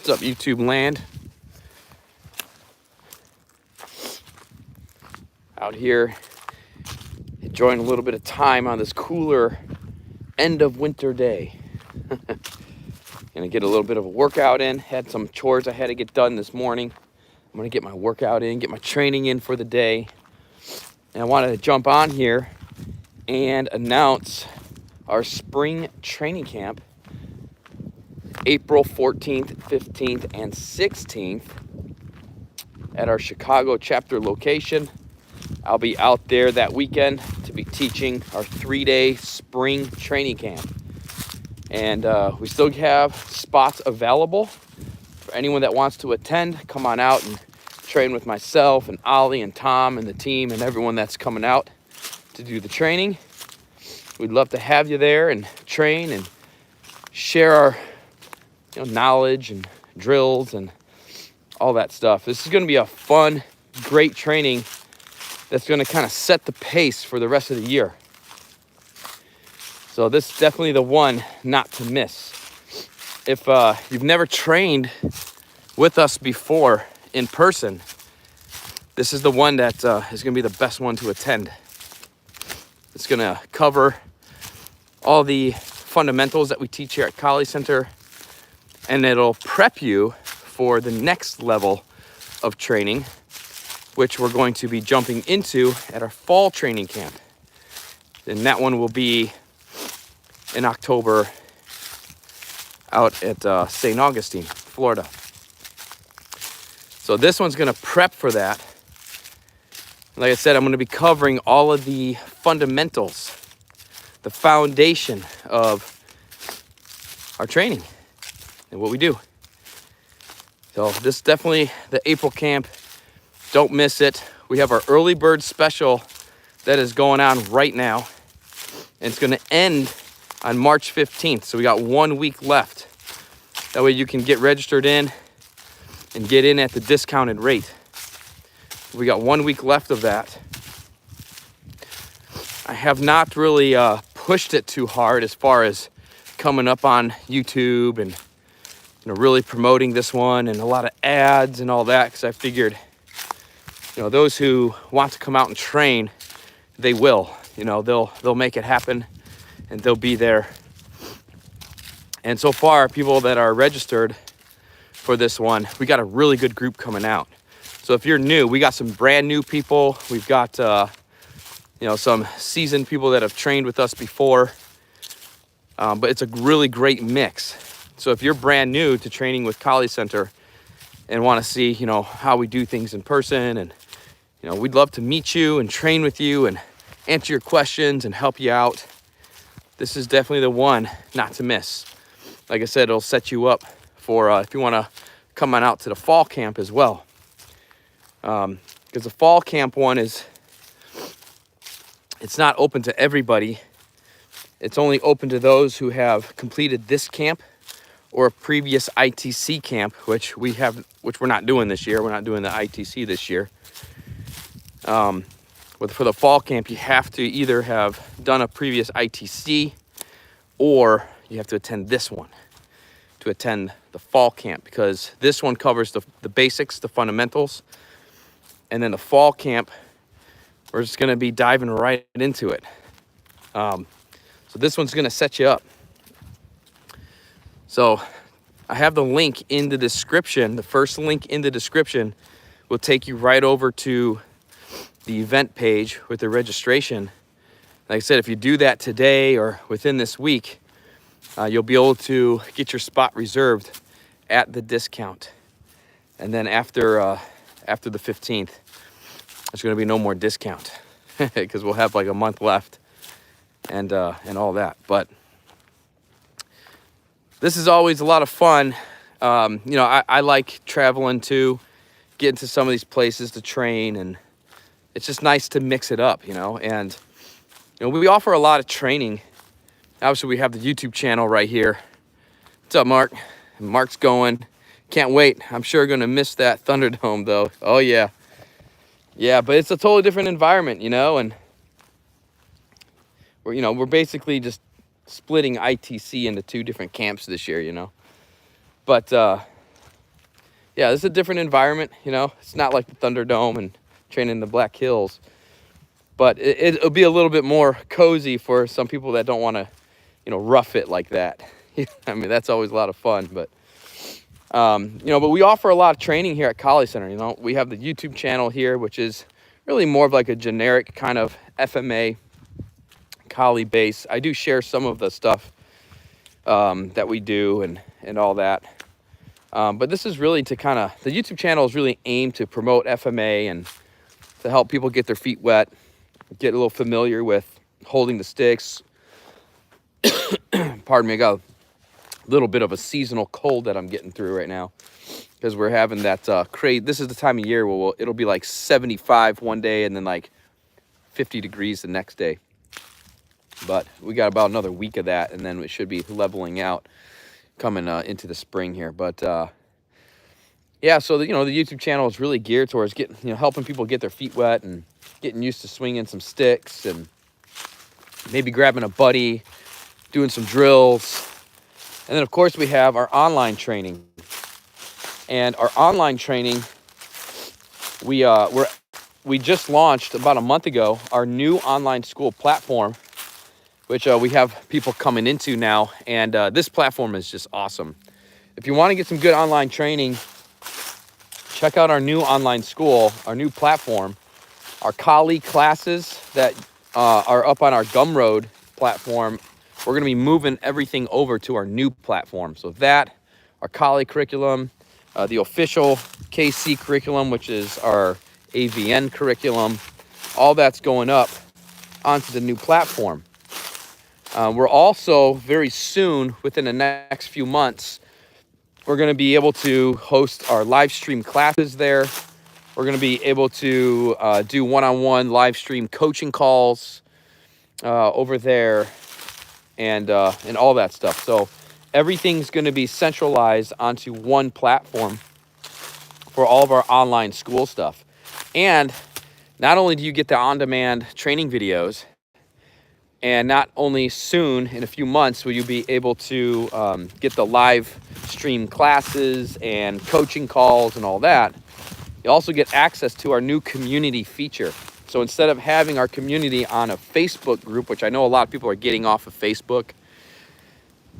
What's up, YouTube land? Out here enjoying a little bit of time on this cooler end of winter day. Gonna get a little bit of a workout in. Had some chores I had to get done this morning. I'm gonna get my workout in, get my training in for the day. And I wanted to jump on here and announce our spring training camp, April 14th, 15th, and 16th at our Chicago chapter location. I'll be out there that weekend to be teaching our 3-day spring training camp. And we still have spots available for anyone that wants to attend. Come on out and train with myself and Ollie and Tom and the team and everyone that's coming out to do the training. We'd love to have you there and train and share our knowledge and drills and all that stuff. This is going to be a fun, great training that's going to kind of set the pace for the rest of the year. So this is definitely the one not to miss. If you've never trained with us before in person, this is the one that is going to be the best one to attend. It's going to cover all the fundamentals that we teach here at Kali Center, and it'll prep you for the next level of training, which we're going to be jumping into at our fall training camp. And that one will be in October out at St. Augustine, Florida. So this one's going to prep for that. Like I said, I'm going to be covering all of the fundamentals, the foundation of our training and what we do. So this is definitely the April camp. Don't miss it. We have our early bird special that is going on right now. And it's going to end on March 15th. So we got 1 week left. That way you can get registered in and get in at the discounted rate. We got 1 week left of that. I have not really pushed it too hard as far as coming up on YouTube and really promoting this one and a lot of ads and all that, because I figured those who want to come out and train, they will. They'll make it happen and they'll be there. And so far, people that are registered for this one, we got a really good group coming out. So if you're new, we got some brand new people. We've got some seasoned people that have trained with us before. But it's a really great mix. So if you're brand new to training with Kali Center and want to see how we do things in person, and we'd love to meet you and train with you and answer your questions and help you out, this is definitely the one not to miss. Like I said, it'll set you up for if you want to come on out to the fall camp as well. Because the fall camp one it's not open to everybody. It's only open to those who have completed this camp or a previous ITC camp, which we're not doing this year. We're not doing the ITC this year. But for the fall camp, you have to either have done a previous ITC or you have to attend this one to attend the fall camp, because this one covers the basics, the fundamentals. And then the fall camp, we're just going to be diving right into it. So this one's going to set you up. So I have the link in the description. The first link in the description will take you right over to the event page with the registration. Like I said, if you do that today or within this week, you'll be able to get your spot reserved at the discount. And then after the 15th, there's going to be no more discount because we'll have like a month left and all that. But this is always a lot of fun. I like traveling too, getting to some of these places to train, and it's just nice to mix it up, and we offer a lot of training. Obviously, we have the YouTube channel right here. What's up, Mark? Mark's going. Can't wait. I'm sure going to miss that Thunderdome, though. Oh, yeah. Yeah, but it's a totally different environment, and we're basically just splitting ITC into 2 different camps this year, But yeah, this is a different environment. You know, it's not like the Thunderdome and training in the Black Hills, but it'll be a little bit more cozy for some people that don't want to, you know, rough it like that. I mean, that's always a lot of fun, but you know, but we offer a lot of training here at Kali Center. You know, we have the YouTube channel here, which is really more of like a generic kind of FMA Kali base. I do share some of the stuff that we do and all that. But this is really to kind of, the YouTube channel is really aimed to promote FMA and to help people get their feet wet, get a little familiar with holding the sticks. Pardon me, I got a little bit of a seasonal cold that I'm getting through right now because we're having that this is the time of year where it'll be like 75 one day and then like 50 degrees the next day. But we got about another week of that, and then it should be leveling out coming into the spring here. But yeah, so you know, the YouTube channel is really geared towards getting, you know, helping people get their feet wet and getting used to swinging some sticks and maybe grabbing a buddy, doing some drills. And then of course we have our online training. And our online training, we just launched about a month ago our new online school platform, which we have people coming into now. And this platform is just awesome. If you want to get some good online training, check out our new online school, our new platform, our Kali classes that are up on our Gumroad platform. We're going to be moving everything over to our new platform. So that, our Kali curriculum, the official KC curriculum, which is our AVN curriculum, all that's going up onto the new platform. We're also very soon, within the next few months, we're going to be able to host our live stream classes there. We're going to be able to do one-on-one live stream coaching calls over there and all that stuff. So everything's going to be centralized onto one platform for all of our online school stuff. And not only do you get the on-demand training videos, and not only soon, in a few months, will you be able to get the live stream classes and coaching calls and all that, you also get access to our new community feature. So instead of having our community on a Facebook group, which I know a lot of people are getting off of Facebook,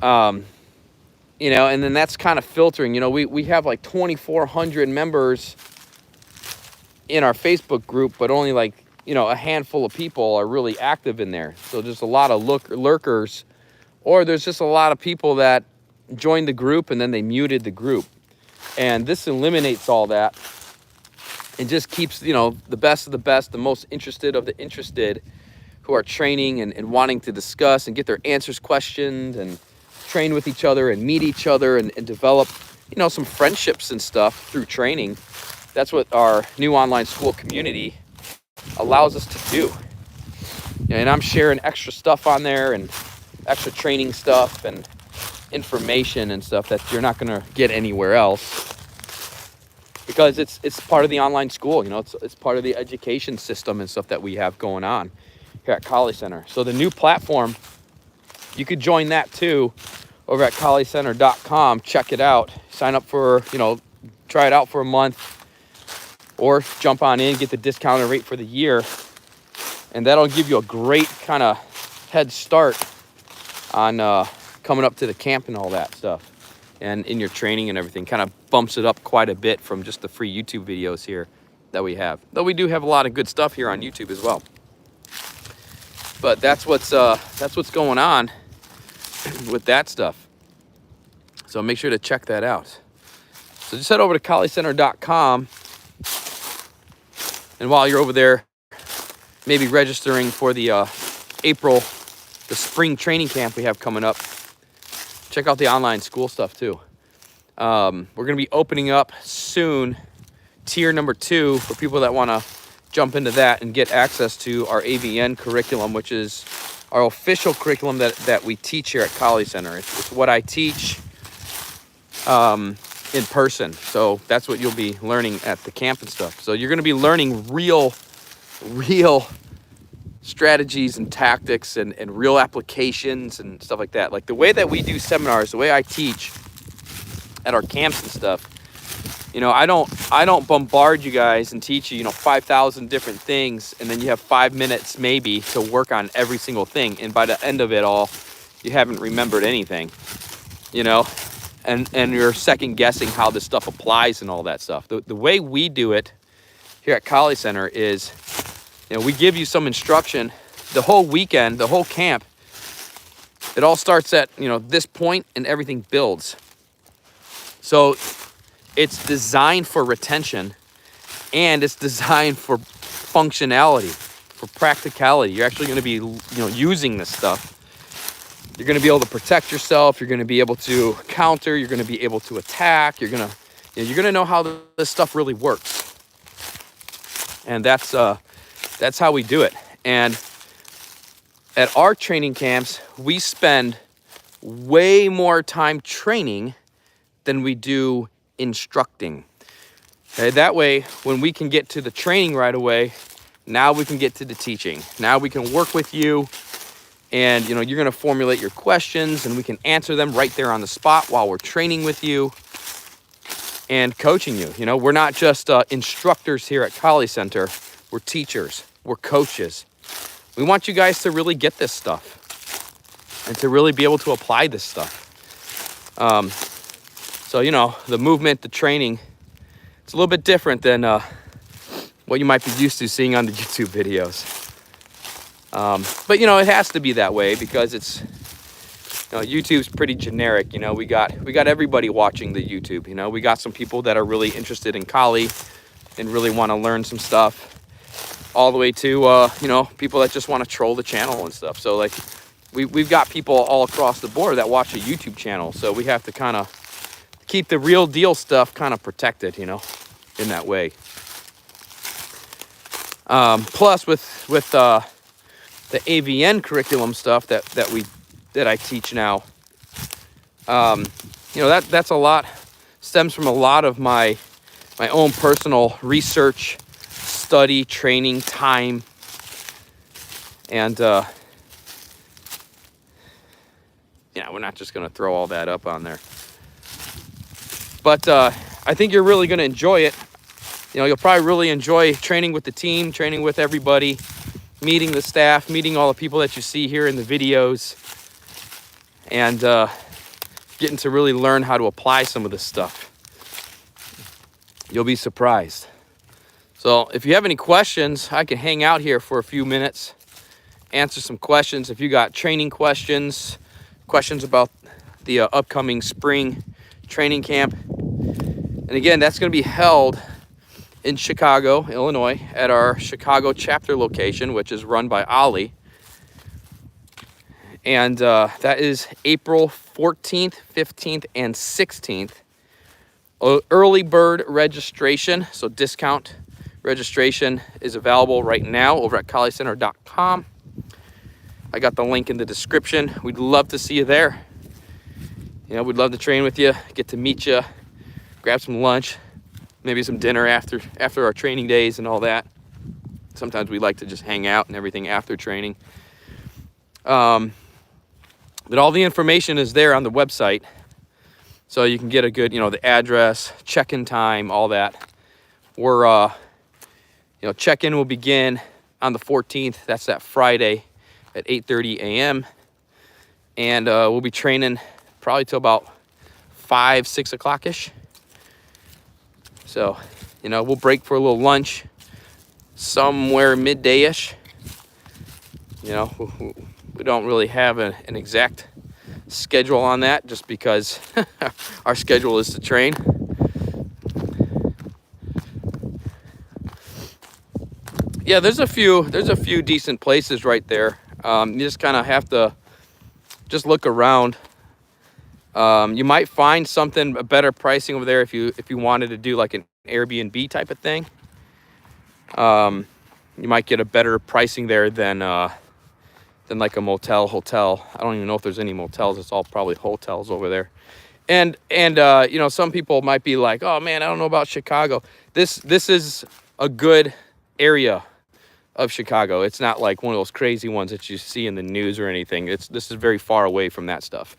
you know, and then that's kind of filtering. You know, we have like 2,400 members in our Facebook group, but only like, you know, a handful of people are really active in there. So there's a lot of lurkers, or there's just a lot of people that joined the group and then they muted the group. And this eliminates all that and just keeps, you know, the best of the best, the most interested of the interested who are training and wanting to discuss and get their answers questioned and train with each other and meet each other and develop, you know, some friendships and stuff through training. That's what our new online school community allows us to do. And I'm sharing extra stuff on there and extra training stuff and information and stuff that you're not going to get anywhere else, because it's part of the online school. You know, it's part of the education system and stuff that we have going on here at Kali Center. So the new platform, you could join that too over at KaliCenter.com. Check it out. Sign up for, you know, try it out for a month, or jump on in, get the discounted rate for the year. And that'll give you a great kind of head start on coming up to the camp and all that stuff. And in your training and everything, kind of bumps it up quite a bit from just the free YouTube videos here that we have. Though we do have a lot of good stuff here on YouTube as well. But that's what's going on with that stuff. So make sure to check that out. So just head over to KaliCenter.com. And while you're over there, maybe registering for the the spring training camp we have coming up, check out the online school stuff too. We're going to be opening up soon tier number 2 for people that want to jump into that and get access to our AVN curriculum, which is our official curriculum that we teach here at Kali Center. It's what I teach in person. So that's what you'll be learning at the camp and stuff. So you're going to be learning real strategies and tactics and real applications and stuff like that. Like the way that we do seminars, the way I teach at our camps and stuff, You know, I don't bombard you guys and teach you, you know, 5,000 different things, and then you have 5 minutes maybe to work on every single thing, and by the end of it all, you haven't remembered anything, you know, and you're second guessing how this stuff applies and all that stuff. The way we do it here at Kali Center is, you know, we give you some instruction the whole weekend, the whole camp. It all starts at, you know, this point and everything builds. So it's designed for retention, and it's designed for functionality, for practicality. You're actually going to be, you know, using this stuff. You're going to be able to protect yourself. You're going to be able to counter. You're going to be able to attack. You're going to know how this stuff really works. And that's how we do it. And at our training camps, we spend way more time training than we do instructing. Okay, that way, when we can get to the training right away, now we can get to the teaching. Now we can work with you, and you know, you're going to formulate your questions, and we can answer them right there on the spot while we're training with you and coaching you. You know, we're not just instructors here at Kali Center. We're teachers. We're coaches. We want you guys to really get this stuff and to really be able to apply this stuff. So, you know, the movement, the training, it's a little bit different than what you might be used to seeing on the YouTube videos. But, you know, it has to be that way because it's, you know, YouTube's pretty generic. You know, we got everybody watching the YouTube. You know, we got some people that are really interested in Kali and really want to learn some stuff, all the way to, you know, people that just want to troll the channel and stuff. So, like, we've got people all across the board that watch a YouTube channel. So we have to kind of keep the real deal stuff kind of protected, you know, in that way. Plus with the AVN curriculum stuff that I teach now, you know, that's a lot, stems from a lot of my own personal research, study, training, time, and yeah, we're not just going to throw all that up on there. But I think you're really going to enjoy it. You know, you'll probably really enjoy training with the team, training with everybody, meeting the staff, meeting all the people that you see here in the videos, and getting to really learn how to apply some of this stuff. You'll be surprised. So if you have any questions, I can hang out here for a few minutes, answer some questions. If you got training questions about the upcoming spring training camp. And again, that's going to be held in Chicago, Illinois, at our Chicago chapter location, which is run by Ollie. And that is April 14th, 15th, and 16th. Early bird registration, so discount registration, is available right now over at KaliCenter.com. I got the link in the description. We'd love to see you there. You know, we'd love to train with you, get to meet you, grab some lunch, maybe some dinner after our training days and all that. Sometimes we like to just hang out and everything after training. But all the information is there on the website, so you can get a good, you know, the address, check-in time, all that. We're, you know, check-in will begin on the 14th. That's that Friday at 8:30 a.m. And we'll be training probably till about 5, 6 o'clock-ish. So, you know, we'll break for a little lunch somewhere midday-ish. You know, we don't really have an exact schedule on that, just because our schedule is to train. Yeah, there's a few decent places right there. You just kind of have to just look around. You might find something, a better pricing over there if you wanted to do like an Airbnb type of thing. You might get a better pricing there than like a hotel. I don't even know if there's any motels. It's all probably hotels over there. And you know, some people might be like, oh man, I don't know about Chicago. This is a good area of Chicago. It's not like one of those crazy ones that you see in the news or anything. This is very far away from that stuff.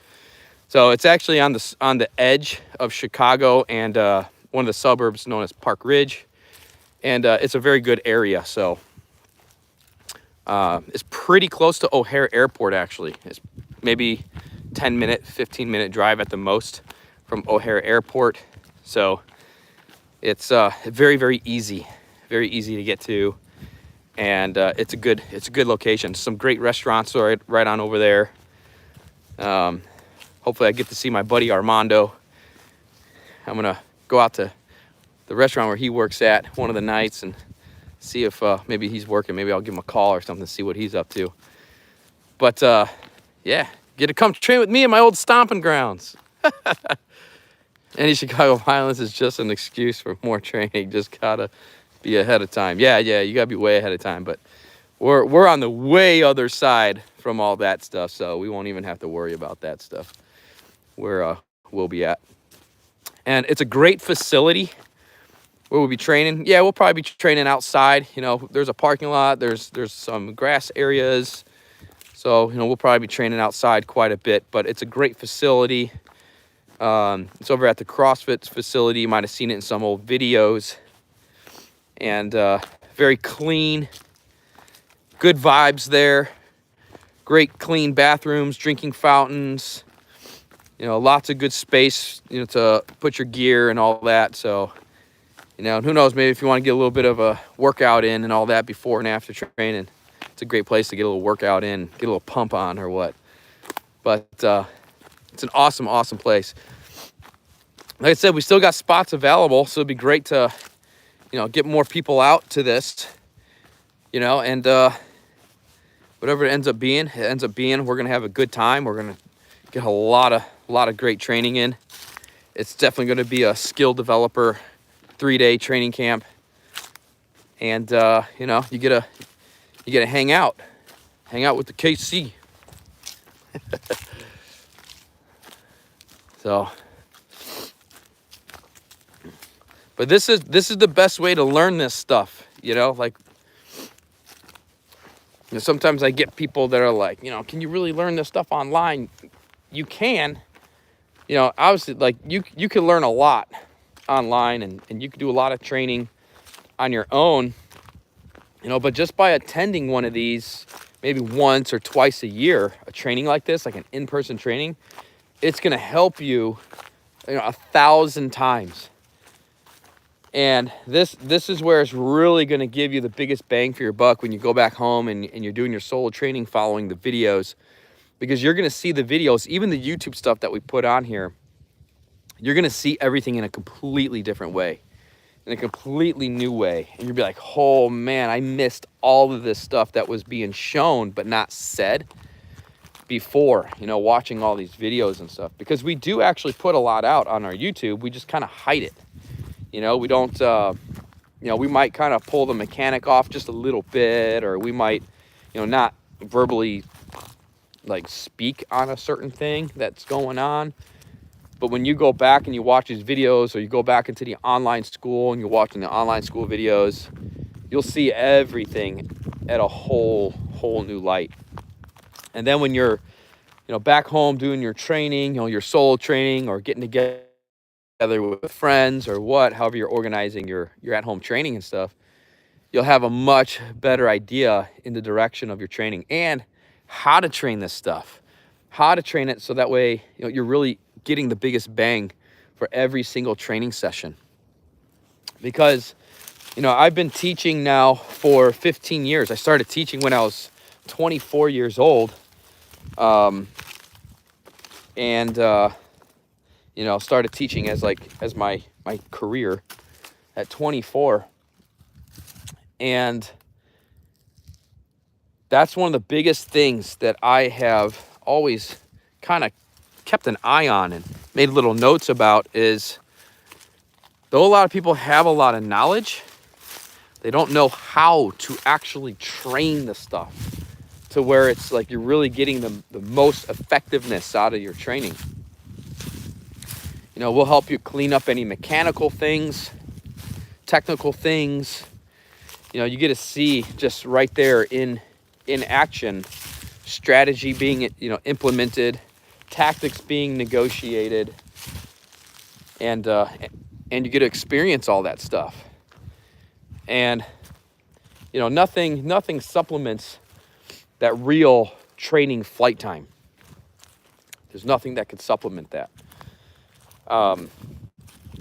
So it's actually on the edge of Chicago and one of the suburbs known as Park Ridge. And it's a very good area. So it's pretty close to O'Hare Airport, actually. It's maybe 10-minute, 15-minute drive at the most from O'Hare Airport. So it's very, very easy to get to. And it's a good location. Some great restaurants right on over there. Hopefully I get to see my buddy Armando. I'm gonna go out to the restaurant where he works at one of the nights and see if maybe he's working. Maybe I'll give him a call or something to see what he's up to. But yeah, get to come train with me in my old stomping grounds. Any Chicago violence is just an excuse for more training. Just gotta be ahead of time. Yeah, you gotta be way ahead of time. But we're on the way other side from all that stuff, so we won't even have to worry about that stuff. Where we'll be at, and it's a great facility where we'll be training. Yeah, we'll probably be training outside. You know, there's a parking lot. There's some grass areas, so you know we'll probably be training outside quite a bit. But it's a great facility. It's over at the CrossFit facility. You might have seen it in some old videos. And very clean, good vibes there. Great clean bathrooms, drinking fountains. You know, lots of good space, you know, to put your gear and all that. So, you know, who knows, maybe if you want to get a little bit of a workout in and all that before and after training, it's a great place to get a little workout in, get a little pump on or what. But it's an awesome, awesome place. Like I said, we still got spots available, so it'd be great to, you know, get more people out to this, you know, and whatever it ends up being, we're going to have a good time. We're going to get a lot of great training in. It's definitely going to be a skill developer 3-day training camp. And, you know, you get to hang out with the KC. So, but this is the best way to learn this stuff, you know, like, you know, sometimes I get people that are like, you know, can you really learn this stuff online? You can, you know, obviously, like, you can learn a lot online and you can do a lot of training on your own, you know, but just by attending one of these, maybe once or twice a year, a training like this, like an in-person training, it's going to help you, you know, 1,000 times. And this is where it's really going to give you the biggest bang for your buck when you go back home and you're doing your solo training following the videos, because you're going to see the videos, even the YouTube stuff that we put on here, you're going to see everything in a completely different way, in a completely new way. And you'll be like, oh man, I missed all of this stuff that was being shown but not said before, you know, watching all these videos and stuff, because we do actually put a lot out on our YouTube. We just kind of hide it. You know, we don't, you know, we might kind of pull the mechanic off just a little bit, or we might, you know, not verbally like speak on a certain thing that's going on. But when you go back and you watch these videos, or you go back into the online school and you're watching the online school videos, you'll see everything at a whole new light. And then when you're, you know, back home doing your training, you know, your solo training, or getting together with friends or however you're organizing your at-home training and stuff, you'll have a much better idea in the direction of your training and how to train this stuff, how to train it so that way, you know, you're really getting the biggest bang for every single training session. Because, you know, I've been teaching now for 15 years. I started teaching when I was 24 years old. You know, started teaching as my career at 24. And that's one of the biggest things that I have always kind of kept an eye on and made little notes about is, though a lot of people have a lot of knowledge, they don't know how to actually train the stuff to where it's like you're really getting the most effectiveness out of your training. You know, we'll help you clean up any mechanical things, technical things. You know, you get to see just right there in action, strategy being, you know, implemented, tactics being negotiated, and and you get to experience all that stuff. And nothing supplements that real training flight time. There's nothing that could supplement that.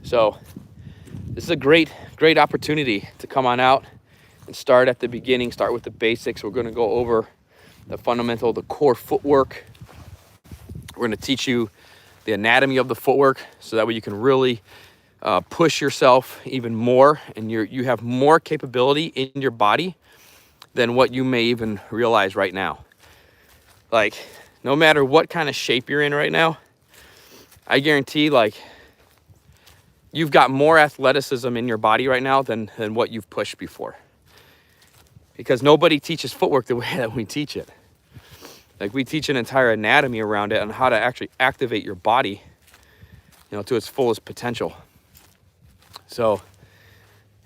So this is a great opportunity to come on out and start at the beginning, start with the basics. We're going to go over the fundamental, the core footwork. We're going to teach you the anatomy of the footwork so that way you can really push yourself even more, and you have more capability in your body than what you may even realize right now. Like, no matter what kind of shape you're in right now, I guarantee, like, you've got more athleticism in your body right now than what you've pushed before. Because nobody teaches footwork the way that we teach it. Like, we teach an entire anatomy around it on how to actually activate your body, to its fullest potential. So,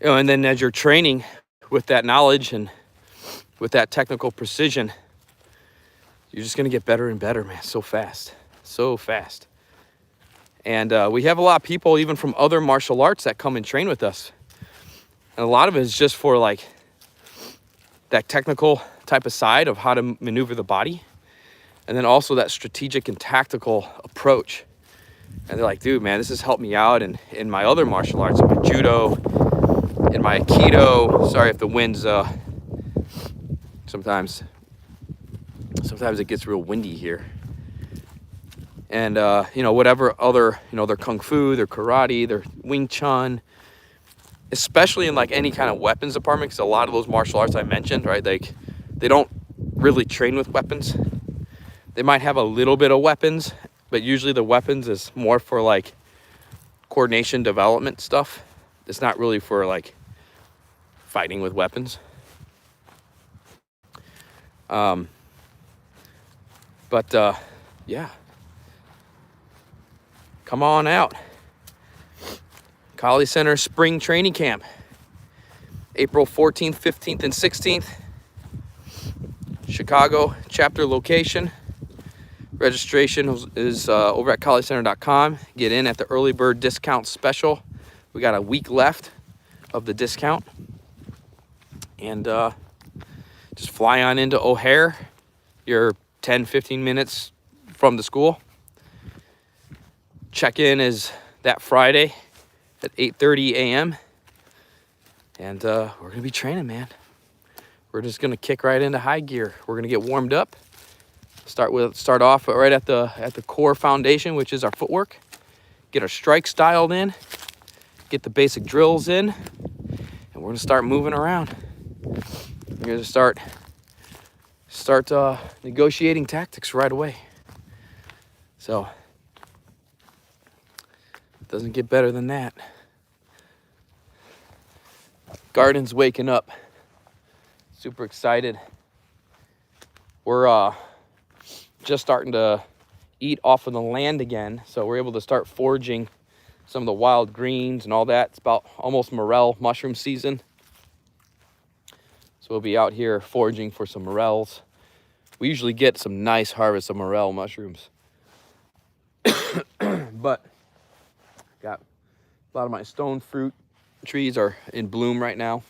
and then as you're training with that knowledge and with that technical precision, you're just going to get better and better, man, so fast. And we have a lot of people, even from other martial arts, that come and train with us. And a lot of it is just for, like, that technical type of side of how to maneuver the body. And then also that strategic and tactical approach. And they're like, dude, man, this has helped me out in my other martial arts, in my judo, in my aikido. Sorry if the wind's, sometimes it gets real windy here. And, whatever other, their kung fu, their karate, their Wing Chun, especially in, like, any kind of weapons department, because a lot of those martial arts I mentioned, right, they don't really train with weapons. They might have a little bit of weapons, but usually the weapons is more for, like, coordination development stuff. It's not really for, like, fighting with weapons. Yeah. Come on out. Kali Center Spring Training Camp. April 14th, 15th, and 16th. Chicago chapter location. Registration is over at KaliCenter.com. Get in at the early bird discount special. We got a week left of the discount. And just fly on into O'Hare. You're 10-15 minutes from the school. Check-in is that Friday at 8:30 a.m. And we're going to be training, man. We're just going to kick right into high gear. We're going to get warmed up. Start off right at the core foundation, which is our footwork. Get our strikes dialed in. Get the basic drills in. And we're going to start moving around. We're going to start negotiating tactics right away. So, it doesn't get better than that. Garden's waking up. Super excited. We're just starting to eat off of the land again, so we're able to start foraging some of the wild greens and all that. It's about almost morel mushroom season. So we'll be out here foraging for some morels. We usually get some nice harvest of morel mushrooms. But got a lot of my stone fruit trees are in bloom right now.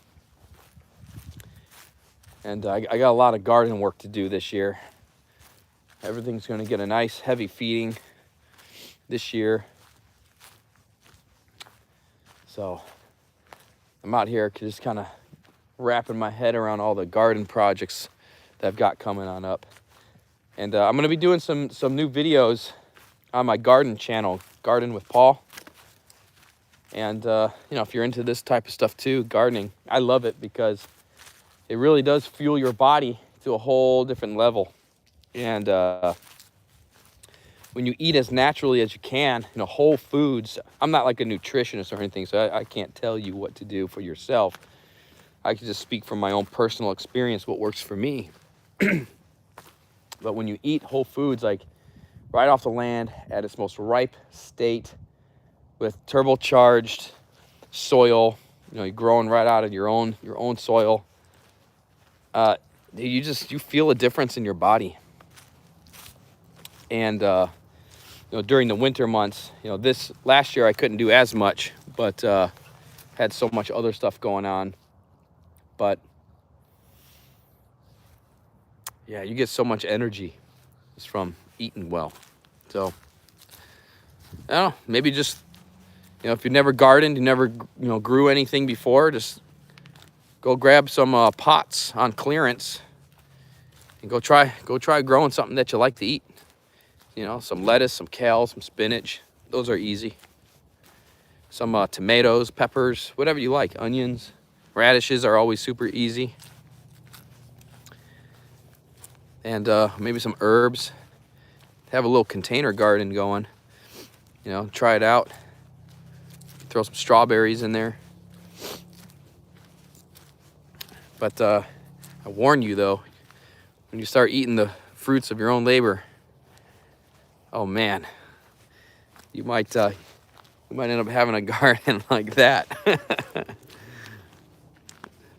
And I got a lot of garden work to do this year. Everything's going to get a nice heavy feeding this year. So I'm out here just kind of wrapping my head around all the garden projects that I've got coming on up. And I'm going to be doing some new videos on my garden channel, Garden with Paul. And, if you're into this type of stuff too, gardening, I love it because it really does fuel your body to a whole different level. And when you eat as naturally as you can, whole foods, I'm not like a nutritionist or anything, so I can't tell you what to do for yourself. I can just speak from my own personal experience, what works for me. But when you eat whole foods, like right off the land at its most ripe state with turbocharged soil, you're growing right out of your own soil, you feel a difference in your body. And during the winter months, this last year I couldn't do as much but had so much other stuff going on. But yeah, you get so much energy just from eating well. So I don't know, maybe just, if you never gardened, you never, grew anything before, just go grab some pots on clearance and go try growing something that you like to eat. Some lettuce, some kale, some spinach. Those are easy. Some tomatoes, peppers, whatever you like. Onions, radishes are always super easy. And maybe some herbs. Have a little container garden going. Try it out. Throw some strawberries in there. But I warn you though, when you start eating the fruits of your own labor, oh man, you might end up having a garden like that.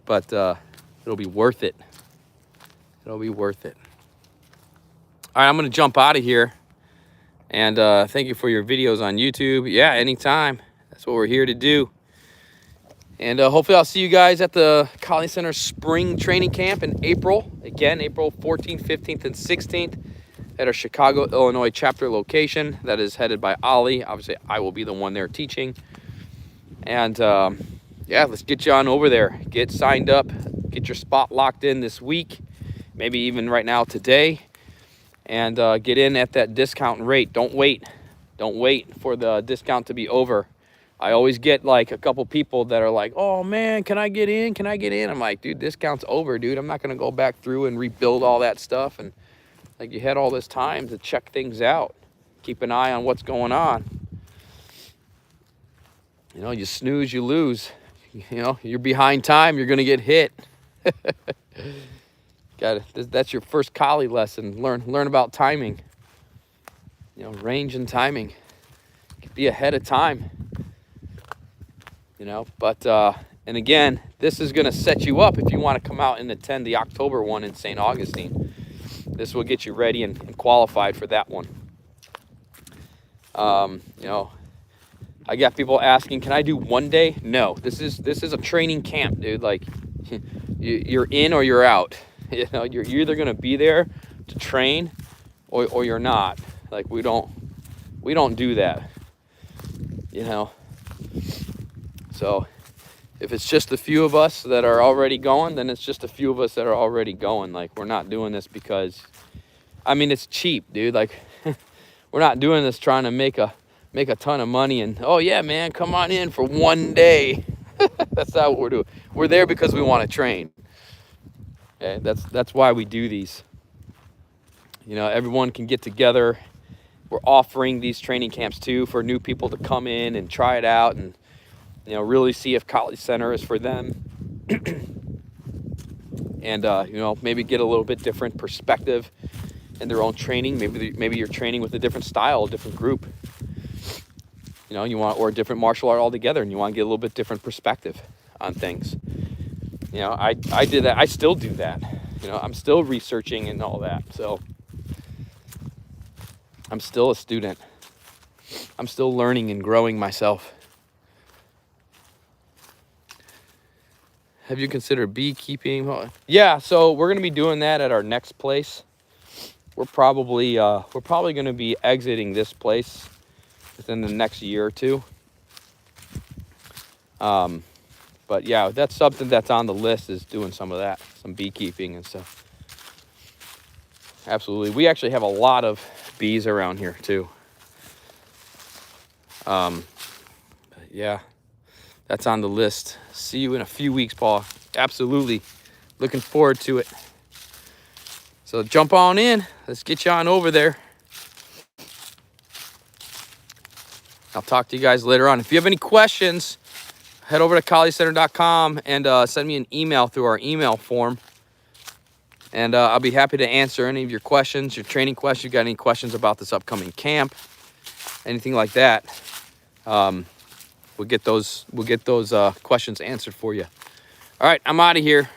But it'll be worth it. It'll be worth it. All right, I'm gonna jump out of here. And thank you for your videos on YouTube. Yeah, anytime. That's what we're here to do. And hopefully I'll see you guys at the Kali Center Spring Training Camp in April. Again, April 14th, 15th, and 16th at our Chicago, Illinois chapter location. That is headed by Ollie. Obviously, I will be the one there teaching. And yeah, let's get you on over there. Get signed up. Get your spot locked in this week. Maybe even right now today. And get in at that discount rate. Don't wait. Don't wait for the discount to be over. I always get like a couple people that are like, oh man, can I get in? Can I get in? I'm like, dude, discount's over, dude. I'm not going to go back through and rebuild all that stuff. And like, you had all this time to check things out. Keep an eye on what's going on. You snooze, you lose. You're behind time, you're going to get hit. That's your first Kali lesson. Learn about timing. Range and timing. Be ahead of time. But and again, this is going to set you up if you want to come out and attend the October one in St. Augustine. This will get you ready and qualified for that one. I got people asking, can I do one day? No, this is a training camp, dude. Like, you're in or you're out. You're either going to be there to train or you're not. Like, we don't do that. So if it's just a few of us that are already going, then it's just a few of us that are already going. Like, we're not doing this because, it's cheap, dude. Like, we're not doing this trying to make a ton of money and, oh yeah, man, come on in for one day. That's not what we're doing. We're there because we want to train. Okay, that's why we do these. Everyone can get together. We're offering these training camps too for new people to come in and try it out and really see if Kali Center is for them. And maybe get a little bit different perspective in their own training. Maybe you're training with a different style, a different group. Or a different martial art altogether, and you want to get a little bit different perspective on things. I did that. I still do that. I'm still researching and all that. So I'm still a student. I'm still learning and growing myself. Have you considered beekeeping? Yeah, so we're going to be doing that at our next place. We're probably going to be exiting this place within the next year or two. But yeah, that's something that's on the list, is doing some of that, some beekeeping and stuff. Absolutely. We actually have a lot of bees around here too. But yeah, that's on the list. See you in a few weeks, Paul. Absolutely. Looking forward to it. So jump on in. Let's get you on over there. I'll talk to you guys later on. If you have any questions, head over to KaliCenter.com and send me an email through our email form. And I'll be happy to answer any of your questions, your training questions. You got any questions about this upcoming camp, anything like that. We'll get those questions answered for you. All right, I'm out of here.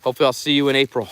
Hopefully I'll see you in April.